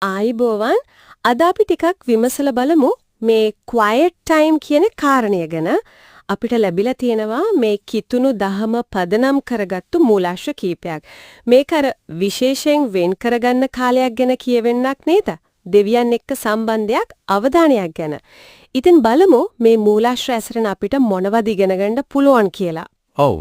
ආයිබෝවන් අද අපි ටිකක් විමසලා බලමු මේ quiet time කියන කාරණය ගැන. අපිට ලැබිලා තියෙනවා මේ කිතුණු දහම පදනම් කරගත්තු මූලාශ්‍ර කීපයක්. මේක අර විශේෂයෙන් වෙන් කරගන්න කාලයක් ගැන කියවෙන්නක් නේද? දෙවියන් එක්ක සම්බන්ධයක් අවධානයක් ගැන. ඉතින් බලමු මේ මූලාශ්‍ර ඇසරෙන් අපිට මොනවද ඉගෙන ගන්න පුළුවන් කියලා. ඔව්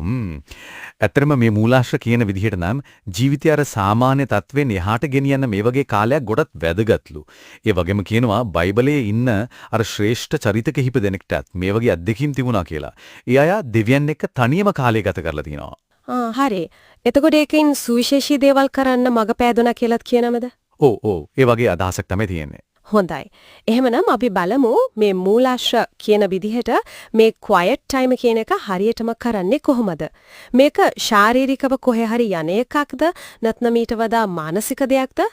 ඇත්තටම මේ මූලාශ්‍ර කියන විදිහට නම් ජීවිතය අර සාමාන්‍ය තත්වෙන් එහාට ගෙනියන්න මේ වගේ කාලයක් ගොඩක් වැදගත්ලු. ඒ වගේම කියනවා බයිබලයේ ඉන්න අර ශ්‍රේෂ්ඨ චරිත කිහිප දෙනෙක්ටත් මේ වගේ අත්දැකීම් තිබුණා කියලා. ඒ අය දෙවියන් එක්ක තනියම කාලය ගත කරලා තිනවා. හරි. එතකොට ඒකෙන් සුවිශේෂී දේවල් කරන්න මග පෑදුනා කියලාත් කියනමද? ඔව් ඒ වගේ අදහසක් තමයි තියෙන්නේ. හොඳයි. එහෙමනම් අපි බලමු මේ මූලාශ්‍ර කියන විදිහට මේ quiet time කියන එක හරියටම කරන්නේ කොහොමද? මේක ශාරීරිකව කොහේ හරි යන එකක්ද? නැත්නම් ඊට වඩා මානසික දෙයක්ද?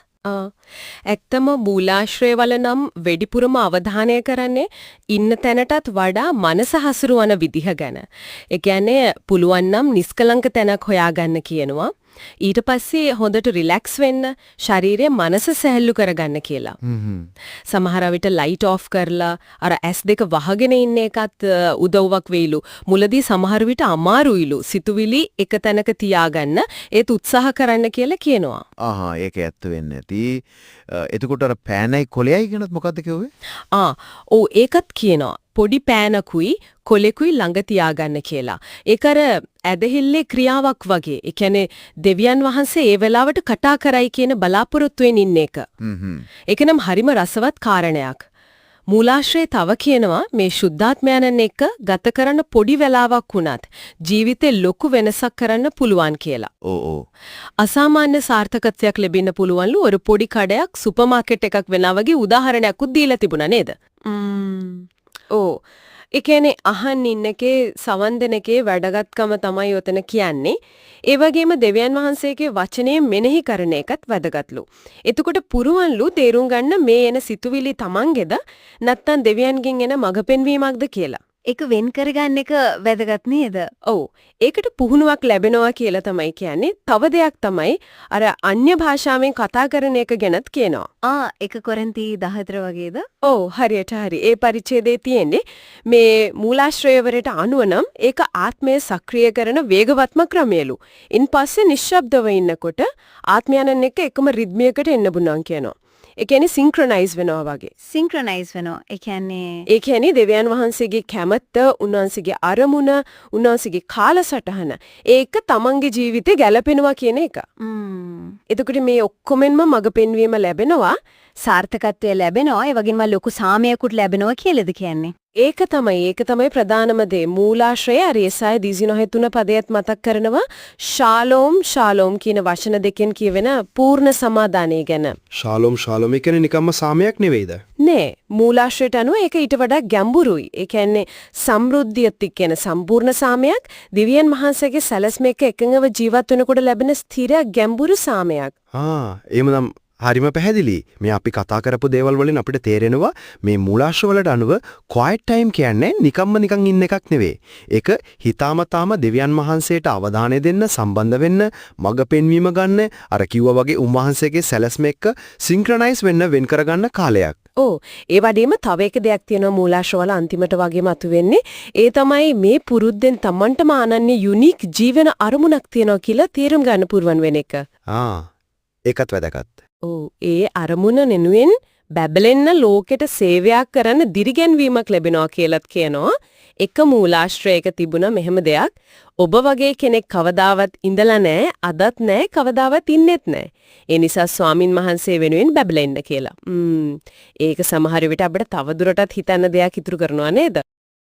ඇත්තම මූලාශ්‍රය වල නම් වෙඩිපුරම අවධානය කරන්නේ ඉන්න තැනටත් වඩා මනස හසුරුවන විදිහ ගැන. ඒ කියන්නේ පුළුවන් නම් නිස්කලංක තැනක් හොයාගන්න කියනවා. ඊට පස්සේ හොඳට රිලැක්ස් වෙන්න, ශරීරය මනස සැහැල්ලු කරගන්න කියලා. සමහර විට ලයිට් ඔෆ් කරලා අර S2 වහගෙන ඉන්න එකත් උදව්වක් වෙයිලු. මුලදී සමහර විට අමාරුයිලු. සිතුවිලි එක තැනක තියාගන්න ඒත් උත්සාහ කරන්න කියලා කියනවා. ඒක ඇත්ත වෙන්නේ නැති. එතකොට අර පෑනයි කොලෙයි කියනත් මොකද්ද කිව්වේ? ඔව් ඒකත් කියනවා. පොඩි පෑනකුයි කොලෙකුයි ළඟ තියාගන්න කියලා. ඒක අර ඇදහිල්ලේ ක්‍රියාවක් වගේ. ඒ කියන්නේ දෙවියන් වහන්සේ ඒ වෙලාවට කතා කරයි කියන බලාපොරොත්තුවෙන් ඉන්න එක. ඒක නම් හරිම රසවත් කාරණයක්. මූලාශ්‍රයේ තව කියනවා මේ සුද්ධාත්මයන්න් එක්ක ගත කරන පොඩි වෙලාවක් වුණත් ජීවිතේ ලොකු වෙනසක් කරන්න පුළුවන් කියලා. අසාමාන්‍ය සාර්ථකත්වයක් ලැබෙන්න පුළුවන්ලු ஒரு පොඩි කඩයක් සුපර් මාකට් එකක් වෙනා වගේ උදාහරණයක් උත් දීලා තිබුණා නේද? ඒ කියන්නේ අහන් ඉන්නකේ සවන් දෙනකේ වැඩගත්කම තමයි උතන කියන්නේ. ඒ වගේම දෙවියන් වහන්සේගේ වචනේ මෙනෙහි කරන එකත් වැදගත්ලු. එතකොට පුරුවන්ලු තේරුම් ගන්න මේ එන සිතුවිලි තමන්ගේද නැත්නම් දෙවියන්ගෙන් එන මඟ පෙන්වීමක්ද කියලා. ඒක වෙන් කරගන්න එක වැදගත් නේද? ඔව්. ඒකට පුහුණුවක් ලැබෙනවා කියලා තමයි කියන්නේ. තව දෙයක් තමයි අර අන්‍ය භාෂාවෙන් කතා කරන එක ගැනත් කියනවා. ඒක කොරින්ති 14 වගේද? ඔව් හරියට හරි. ඒ පරිච්ඡේදයේ තියෙන්නේ මේ මූලාශ්‍රයවරට අනුව නම් ඒක ආත්මය සක්‍රිය කරන වේගවත්ම ක්‍රමයලු. ඉන් පස්සේ නිශ්ශබ්දව ඉන්නකොට ආත්මයන්න් එක්ක එකම රිද්මයකට එන්න බුණා කියනවා. ඒ කියන්නේ සින්ක්‍රොනයිස් වෙනවා වගේ. සින්ක්‍රොනයිස් වෙනවා. ඒ කියන්නේ දෙවියන් වහන්සේගේ කැමැත්ත, උන්වහන්සේගේ අරමුණ, උන්වහන්සේගේ කාලසටහන ඒක තමන්ගේ ජීවිතේ ගැලපෙනවා කියන එක. එතකොට මේ ඔක්කොමෙන්ම මඟ පෙන්වීම ලැබෙනවා, සාර්ථකත්වය ලැබෙනවා, ඒ වගේම ලොකු සාමයකුත් ලැබෙනවා කියලාද කියන්නේ? ඒක තමයි ප්‍රධානම දේ. මූලාශ්‍රය අර යසාය 19:3 පදයට මතක් කරනවා ශාලෝම් කියන වචන දෙකෙන් කියවෙන පූර්ණ සමාදානය ගැන. ශාලෝම් කියන්නේ නිකම්ම සාමයක් නෙවෙයිද? නෑ. මූලාශ්‍රයට අනුව ඒක ඊට වඩා ගැඹුරුයි. ඒ කියන්නේ සම්ෘද්ධියත් කියන සම්පූර්ණ සාමයක්, දිව්‍යන් වහන්සේගේ සැලැස්ම එක්ක එකඟව ජීවත් වෙනකොට ලැබෙන ස්ථිර ගැඹුරු සාමයක්. එහෙමනම් හරිම පැහැදිලි. මේ අපි කතා කරපු දේවල් වලින් අපිට තේරෙනවා මේ මූලාශ්‍ර වලට අනුව quiet time කියන්නේ නිකන් ඉන්න එකක් නෙවෙයි. ඒක හිතාමතාම දෙවියන් වහන්සේට අවධානය දෙන්න, සම්බන්ධ වෙන්න, මඟ පෙන්වීම ගන්න, අර කිව්වා වගේ උන්වහන්සේගේ සැලැස්ම එක්ක සින්ක්‍රොනයිස් වෙන්න වෙන් කරගන්න කාලයක්. ඒ වගේම තව එක දෙයක් තියෙනවා මූලාශ්‍ර වල අන්තිමට වගේම අතුවෙන්නේ. ඒ තමයි මේ පුරුද්දෙන් Tamanටම අනන්‍ය යුනික් ජීවන අරමුණක් තියෙනවා කියලා තේරුම් ගන්න පුරුවන් වෙන එක. ඒකත් වැදගත්. ඒ අරමුණ නෙනුවෙන් බැබලෙන්න ලෝකෙට සේවයක් කරන්න දිරිගැන්වීමක් ලැබෙනවා කියලාත් කියනවා. එක මූලාශ්‍රයක තිබුණ මෙහෙම දෙයක්. ඔබ වගේ කෙනෙක් කවදාවත් ඉඳලා නැහැ, අදත් නැහැ, කවදාවත් ඉන්නෙත් නැහැ. ඒ නිසා ස්වාමින් වහන්සේ වෙනුවෙන් බැබලෙන්න කියලා. ඒක සමහර විට අපිට තවදුරටත් හිතන්න දෙයක් ඉතුරු කරනවා නේද?